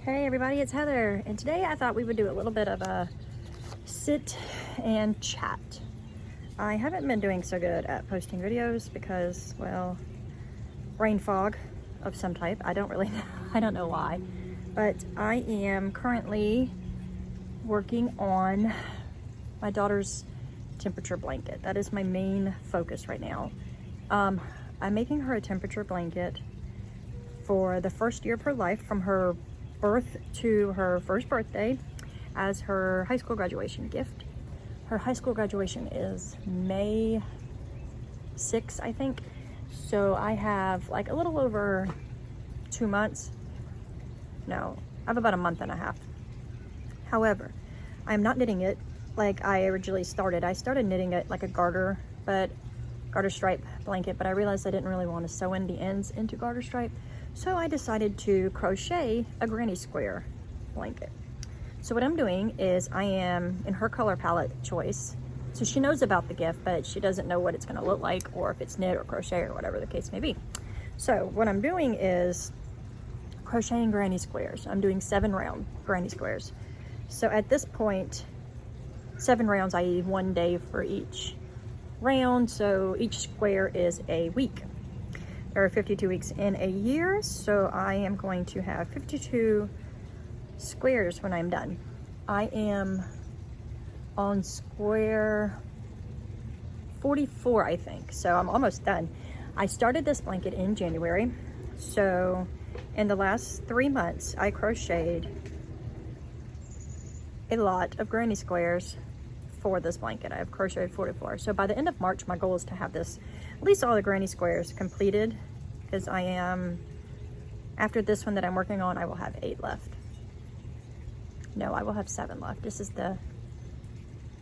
Hey everybody, it's Heather, and today I thought we would do a little bit of a sit and chat. I haven't been doing so good at posting videos because, well, brain fog of some type. I don't know why, but I am currently working on my daughter's temperature blanket. That is my main focus right now. I'm making her a temperature blanket for the first year of her life, from her birth to her first birthday, as her high school graduation gift. Her high school graduation is May 6th, I think. So I have like a little over 2 months. No, I have about a month and a half. However, I'm not knitting it like I originally started. I started knitting it like a garter stripe blanket, but I realized I didn't really want to sew in the ends into garter stripe. So I decided to crochet a granny square blanket. So what I'm doing is I am in her color palette choice. So she knows about the gift, but she doesn't know what it's going to look like, or if it's knit or crochet or whatever the case may be. So what I'm doing is crocheting granny squares. I'm doing 7 round granny squares. So at this point, 7 rounds, i.e. 1 day for each round. So each square is a week. There are 52 weeks in a year, so I am going to have 52 squares when I'm done. I am on square 44, I think, so I'm almost done. I started this blanket in January, so in the last 3 months, I crocheted a lot of granny squares for this blanket. I have crocheted 44. So by the end of March, my goal is to have this, at least all the granny squares completed, because I am, after this one that I'm working on, I will have 8 left. No, I will have 7 left. This is the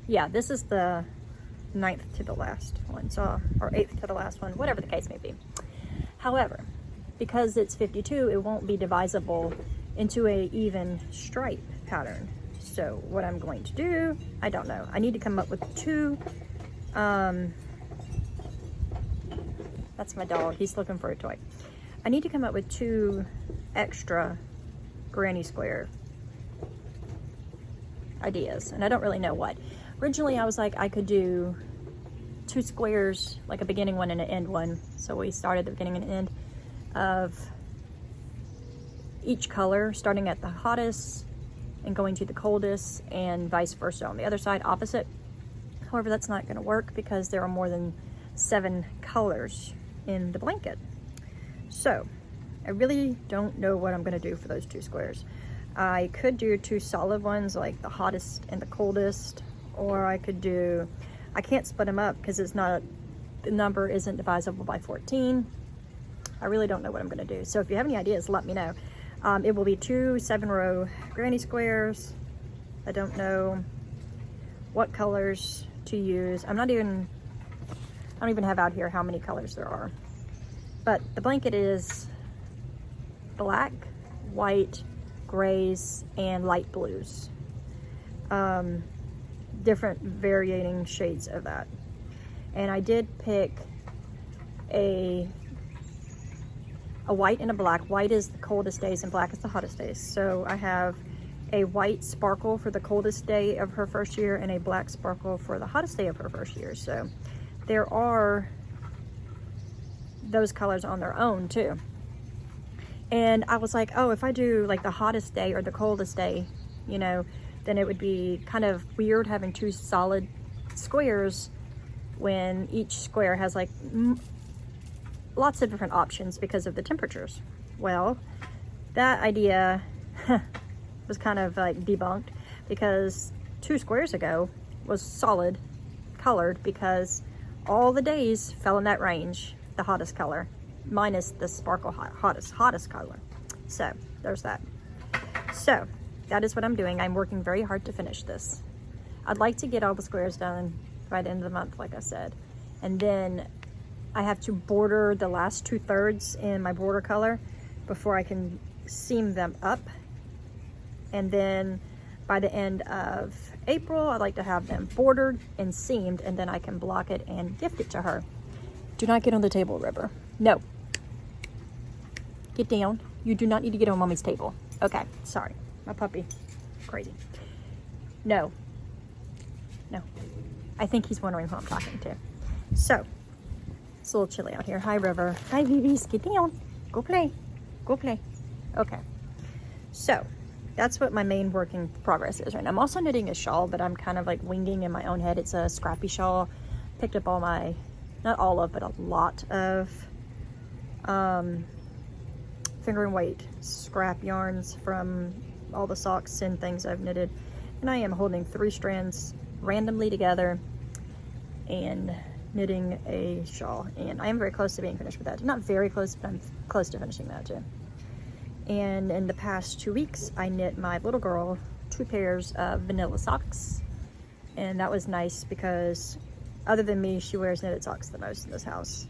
9th to the last one, so, or 8th to the last one, whatever the case may be. However, because it's 52, it won't be divisible into a even stripe pattern. So what I'm going to do, I don't know. I need to come up with 2, that's my dog, he's looking for a toy. I need to come up with 2 extra granny square ideas, and I don't really know what. Originally I was like, I could do 2 squares, like a beginning one and an end one. So we started the beginning and end of each color, starting at the hottest and going to the coldest, and vice versa on the other side, opposite. However, that's not going to work because there are more than 7 colors in the blanket. So I really don't know what I'm going to do for those 2 squares. I could do 2 solid ones, like the hottest and the coldest, or I could do, I can't split them up because it's not, the number isn't divisible by 14. I really don't know what I'm going to do. So if you have any ideas, let me know. It will be 2 7-row granny squares. I don't know what colors to use. I don't even have out here how many colors there are. But the blanket is black, white, grays, and light blues. Different varying shades of that. And I did pick a white and a black. White is the coldest days and black is the hottest days. So I have a white sparkle for the coldest day of her first year and a black sparkle for the hottest day of her first year. So there are those colors on their own too. And I was like, oh, if I do like the hottest day or the coldest day, you know, then it would be kind of weird having 2 solid squares when each square has like lots of different options because of the temperatures. Well, that idea was kind of like debunked, because 2 squares ago was solid colored because all the days fell in that range, the hottest color, minus the sparkle hottest color. So there's that. So that is what I'm doing. I'm working very hard to finish this. I'd like to get all the squares done by the end of the month, like I said, and then I have to border the last 2/3 in my border color before I can seam them up. And then by the end of April, I'd like to have them bordered and seamed, and then I can block it and gift it to her. Do not get on the table, River. No. Get down. You do not need to get on Mommy's table. Okay, sorry. My puppy. Crazy. No. No. I think he's wondering who I'm talking to. So, it's a little chilly out here. Hi, River. Hi, Vivis. Get down. Go play. Go play. Okay. So, that's what my main working progress is right now. I'm also knitting a shawl, but I'm kind of like winging in my own head. It's a scrappy shawl. Picked up all my, not all of, but a lot of finger and weight scrap yarns from all the socks and things I've knitted. And I am holding 3 strands randomly together and knitting a shawl. And I am very close to being finished with that. Not very close, but I'm close to finishing that too. And in the past 2 weeks, I knit my little girl 2 pairs of vanilla socks. And that was nice because other than me, she wears knitted socks the most in this house.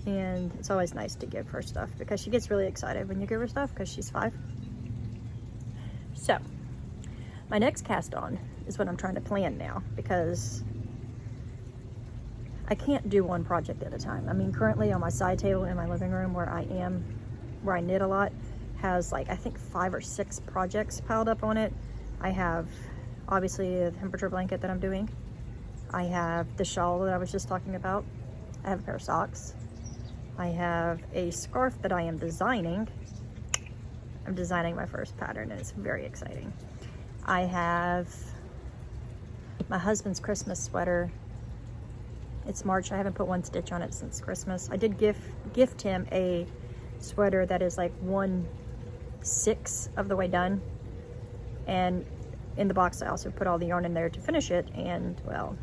And it's always nice to give her stuff because she gets really excited when you give her stuff because she's 5. So, my next cast on is what I'm trying to plan now because I can't do one project at a time. I mean, currently on my side table in my living room where I knit a lot, has like I think 5 or 6 projects piled up on it. I have obviously the temperature blanket that I'm doing. I have the shawl that I was just talking about. I have a pair of socks. I have a scarf that I am designing. I'm designing my first pattern and it's very exciting. I have my husband's Christmas sweater. It's March. I haven't put 1 stitch on it since Christmas. I did gift him a sweater that is like 1/6 of the way done. And in the box I also put all the yarn in there to finish it, and well,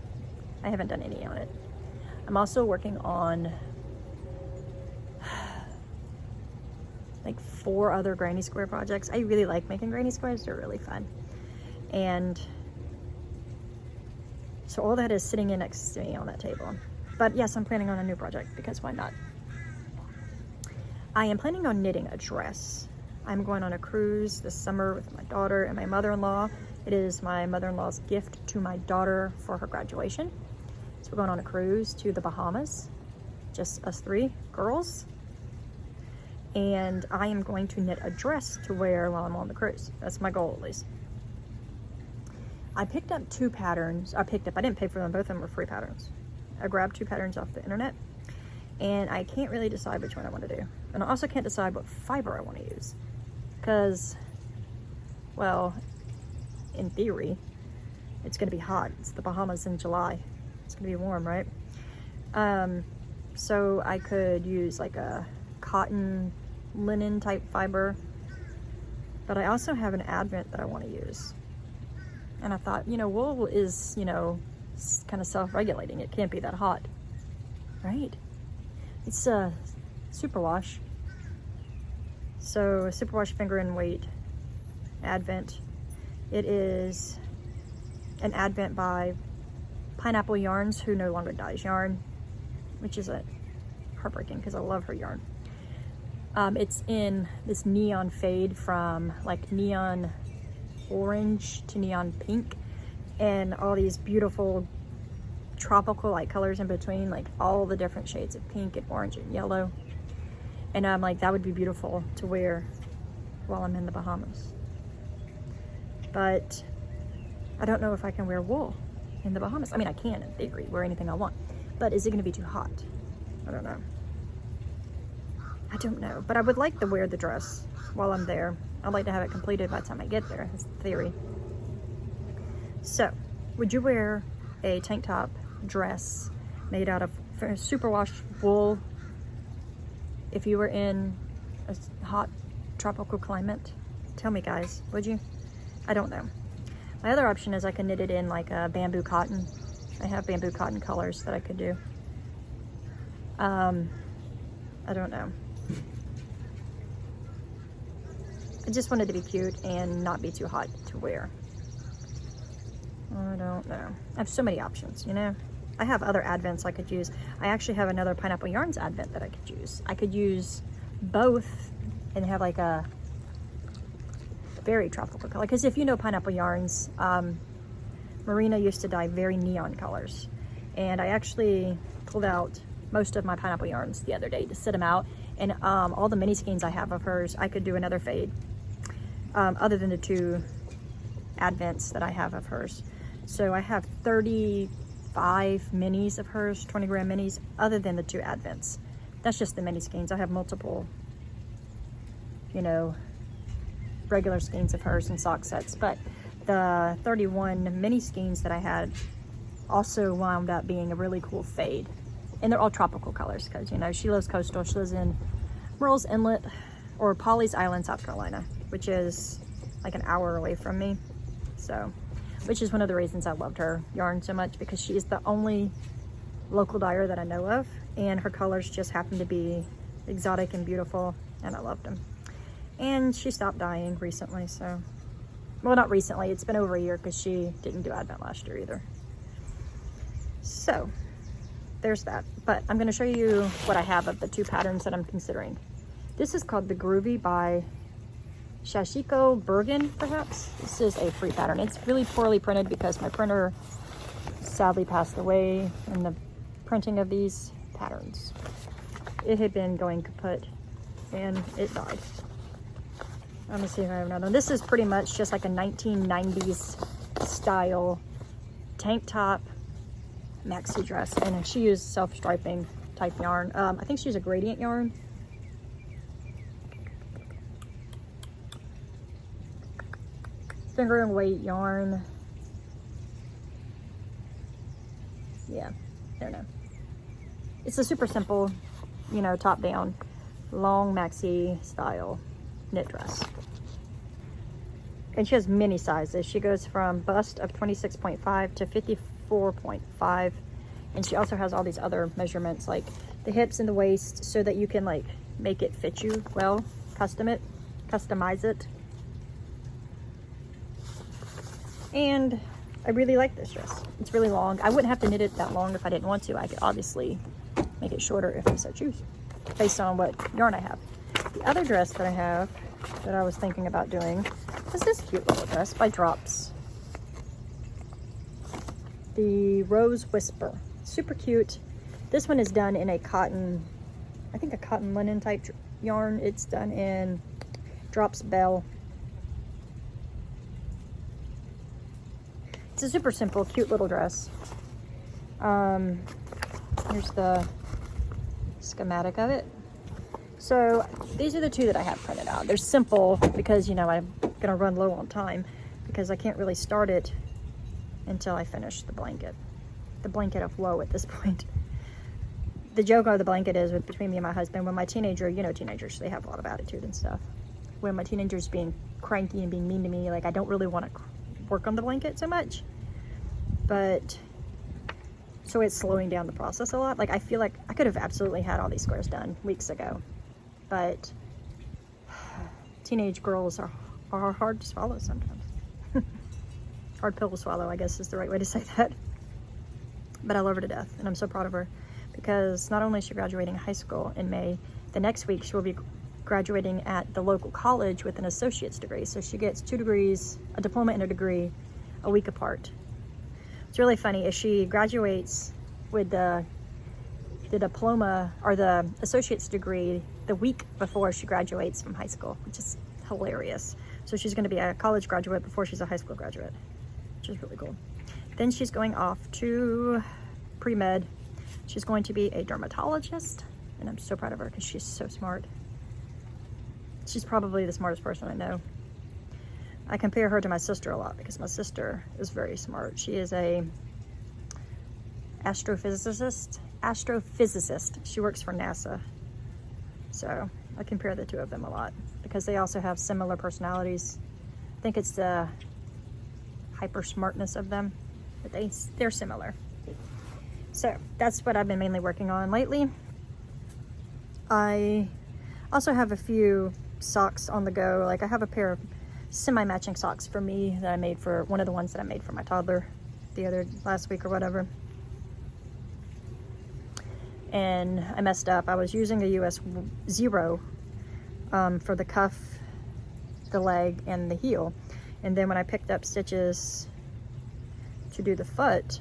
I haven't done any on it. I'm also working on like 4 other granny square projects. I really like making granny squares. They're really fun. And so all that is sitting in next to me on that table. But yes, I'm planning on a new project because why not? I am planning on knitting a dress. I'm going on a cruise this summer with my daughter and my mother-in-law. It is my mother-in-law's gift to my daughter for her graduation. So we're going on a cruise to the Bahamas, just us 3 girls. And I am going to knit a dress to wear while I'm on the cruise. That's my goal, at least. I picked up 2 patterns. I didn't pay for them. Both of them were free patterns. I grabbed 2 patterns off the internet. And I can't really decide which one I want to do. And I also can't decide what fiber I want to use. Because, well, in theory, it's going to be hot. It's the Bahamas in July. It's going to be warm, right? So I could use like a cotton linen type fiber. But I also have an advent that I want to use. And I thought, wool is, kind of self-regulating. It can't be that hot, right? It's a superwash. So a superwash finger and weight advent. It is an advent by Pineapple Yarns, who no longer dyes yarn, which is heartbreaking because I love her yarn. It's in this neon fade from like neon orange to neon pink, and all these beautiful tropical like colors in between, like all the different shades of pink and orange and yellow. And I'm like, that would be beautiful to wear while I'm in the Bahamas. But I don't know if I can wear wool in the Bahamas. I mean, I can in theory, wear anything I want, but is it going to be too hot? I don't know. I don't know, but I would like to wear the dress while I'm there. I'd like to have it completed by the time I get there. That's the theory. So, would you wear a tank top dress made out of superwash wool if you were in a hot tropical climate? Tell me, guys, would you? I don't know. My other option is I could knit it in like a bamboo cotton. I have bamboo cotton colors that I could do. I don't know. I just wanted to be cute and not be too hot to wear. I don't know. I have so many options, I have other advents I could use. I actually have another Pineapple Yarns advent that I could use. I could use both and have like a very tropical color. Because if you know Pineapple Yarns, Marina used to dye very neon colors. And I actually pulled out most of my Pineapple Yarns the other day to sit them out. And all the mini skeins I have of hers, I could do another fade. other than the 2 advents that I have of hers. So I have 35 minis of hers, 20 gram minis, other than the 2 advents. That's just the mini skeins. I have multiple, you know, regular skeins of hers and sock sets, but the 31 mini skeins that I had also wound up being a really cool fade. And they're all tropical colors because, you know, she lives coastal. She lives in Murrells Inlet or Pawleys Island, South Carolina, which is like an hour away from me. So, which is one of the reasons I loved her yarn so much, because she is the only local dyer that I know of, and her colors just happen to be exotic and beautiful, and I loved them. And she stopped dyeing recently, so, well, not recently, it's been over a year because she didn't do Advent last year either. So there's that, but I'm going to show you what I have of the 2 patterns that I'm considering. This is called the Groovy by Shashiko Bergen, perhaps. This is a free pattern. It's really poorly printed because my printer sadly passed away in the printing of these patterns. It had been going kaput and it died. Let me see if I have another one. This is pretty much just like a 1990s style tank top maxi dress, and she used self-striping type yarn. I think she used a gradient yarn. Finger and weight yarn. Yeah, I don't know. It's a super simple, you know, top down, long maxi style knit dress. And she has many sizes. She goes from bust of 26.5 to 54.5. And she also has all these other measurements like the hips and the waist, so that you can like make it fit you well, customize it. And I really like this dress. It's really long. I wouldn't have to knit it that long if I didn't want to. I could obviously make it shorter if I so choose, based on what yarn I have. The other dress that I have that I was thinking about doing is this cute little dress by Drops. The Rose Whisper. Super cute. This one is done in a cotton, I think a cotton linen type yarn. It's done in Drops Bell. It's a super simple, cute little dress. Here's the schematic of it. So these are the 2 that I have printed out. They're simple because, you know, I'm gonna run low on time because I can't really start it until I finish the blanket of woe at this point. The joke of the blanket is between me and my husband, when my teenager, you know, teenagers, they have a lot of attitude and stuff. When my teenager's being cranky and being mean to me, like, I don't really want to work on the blanket so much, but so it's slowing down the process a lot. Like, I feel like I could have absolutely had all these squares done weeks ago, but teenage girls are hard to swallow sometimes. Hard pill to swallow, I guess is the right way to say that. But I love her to death, and I'm so proud of her, because not only is she graduating high school in May, the next week she will be graduating at the local college with an associate's degree. So she gets 2 degrees, a diploma and a degree, a week apart. It's really funny, if she graduates with the diploma or the associate's degree the week before she graduates from high school, which is hilarious. So she's going to be a college graduate before she's a high school graduate, which is really cool. Then she's going off to pre-med. She's going to be a dermatologist, and I'm so proud of her because she's so smart. She's probably the smartest person I know. I compare her to my sister a lot because my sister is very smart. She is a astrophysicist. She works for NASA. So I compare the 2 of them a lot because they also have similar personalities. I think it's the hyper smartness of them, but they're similar. So that's what I've been mainly working on lately. I also have a few socks on the go. Like, I have a pair of semi-matching socks for me that I made for one of the ones that I made for my toddler last week or whatever. And I messed up. I was using a US 0 for the cuff, the leg, and the heel. And then when I picked up stitches to do the foot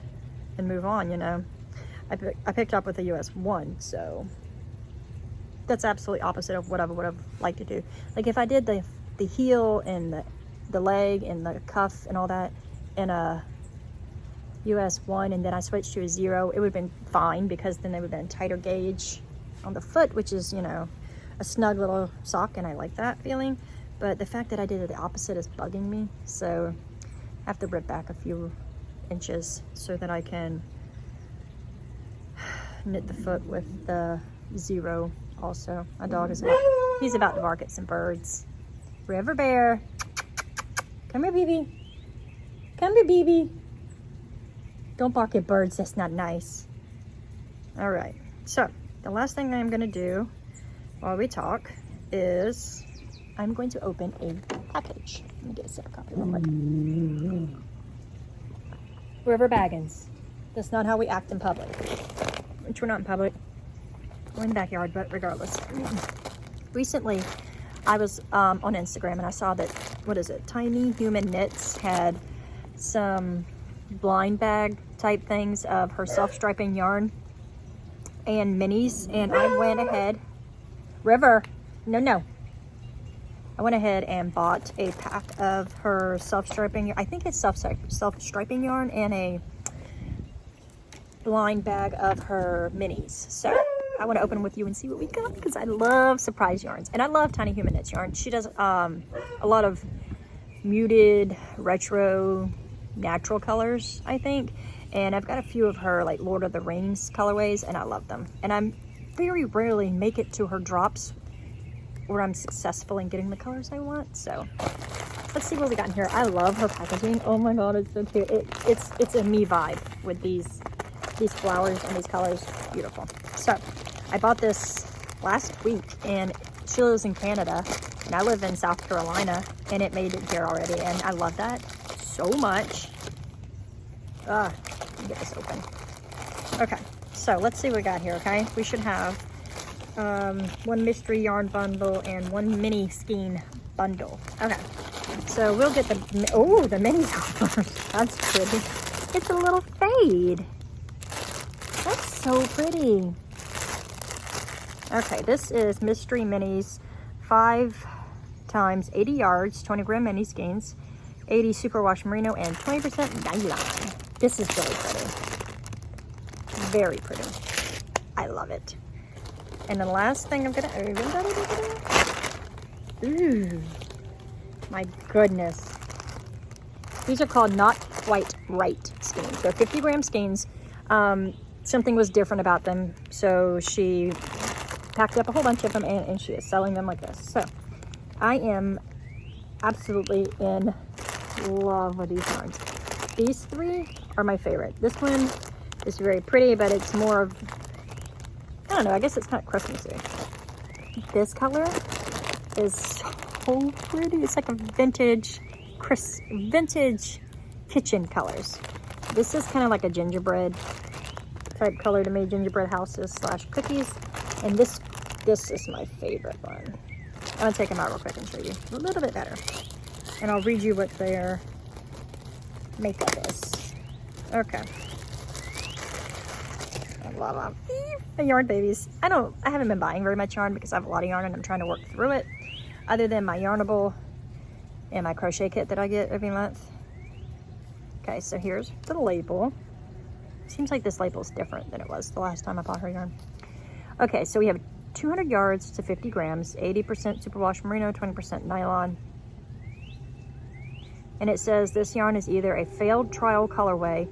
and move on, you know, I picked up with a US 1. So that's absolutely opposite of what I would have liked to do. Like, if I did the the heel and the leg and the cuff and all that in a US 1, and then I switched to a 0, it would have been fine, because then they would have been tighter gauge on the foot, which is, you know, a snug little sock, and I like that feeling. But the fact that I did it the opposite is bugging me, so I have to rip back a few inches so that I can knit the foot with the 0 also. My dog is he's about to bark at some birds. River Bear, come here, BB. Come here, BB. Don't bark at birds, that's not nice. All right, so the last thing I'm gonna do while we talk is I'm going to open a package. Let me get a sip of coffee real quick. River Baggins. That's not how we act in public. Which we're not in public. We're in the backyard, but regardless. Recently, I was on Instagram and I saw that, what is it? Tiny Human Knits had some blind bag type things of her self-striping yarn and minis, and I went ahead, River, no. I went ahead and bought a pack of her self-striping, I think it's self-striping yarn, and a blind bag of her minis. So I want to open with you and see what we got, because I love surprise yarns, and I love Tiny Human Knits yarn. She does a lot of muted, retro, natural colors, I think, and I've got a few of her like Lord of the Rings colorways, and I love them. And I'm very rarely make it to her drops where I'm successful in getting the colors I want. So let's see what we got in here. I love her packaging. Oh my god, it's so cute. It's a me vibe with these flowers and these colors. Beautiful. So I bought this last week, and she lives in Canada and I live in South Carolina, and it made it here already, and I love that so much. Let me get this open. Okay, so let's see what we got here. Okay, we should have one mystery yarn bundle and one mini skein bundle. Okay, so we'll get the minis first. That's pretty. It's a little fade. That's so pretty. Okay, this is mystery minis, 5 times 80 yards, 20 gram mini skeins, 80 superwash merino, and 20% nylon. This is really pretty. Very pretty. I love it. And the last thing I'm gonna ooh, my goodness. These are called Not Quite Right skeins. They're 50 gram skeins. Something was different about them, so she packed up a whole bunch of them, and she is selling them like this. So I am absolutely in love with these yarns. These 3 are my favorite. This one is very pretty, but it's more of, I don't know, I guess it's kind of Christmassy. This color is so pretty. It's like a vintage kitchen colors. This is kind of like a gingerbread type color to me, gingerbread houses / cookies. And this is my favorite one. I'm gonna take them out real quick and show you a little bit better. And I'll read you what their makeup is. Okay. I love them. The yarn babies. I haven't been buying very much yarn because I have a lot of yarn and I'm trying to work through it. Other than my Yarnable and my crochet kit that I get every month. Okay, so here's the label. Seems like this label is different than it was the last time I bought her yarn. Okay, so we have 200 yards to 50 grams, 80% superwash merino, 20% nylon. And it says this yarn is either a failed trial colorway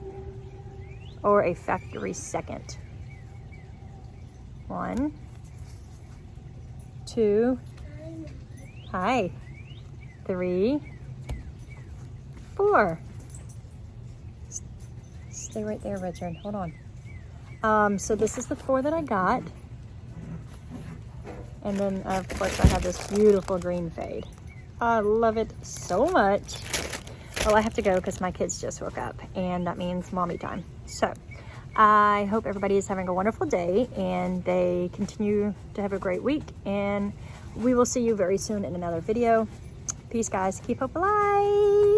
or a factory second. 1, 2, hi, 3, 4. Stay right there, Richard. Hold on. So this is the 4 that I got. And then, of course, I have this beautiful green fade. I love it so much. Well, I have to go because my kids just woke up, and that means mommy time. So I hope everybody is having a wonderful day, and they continue to have a great week. And we will see you very soon in another video. Peace, guys. Keep hope alive.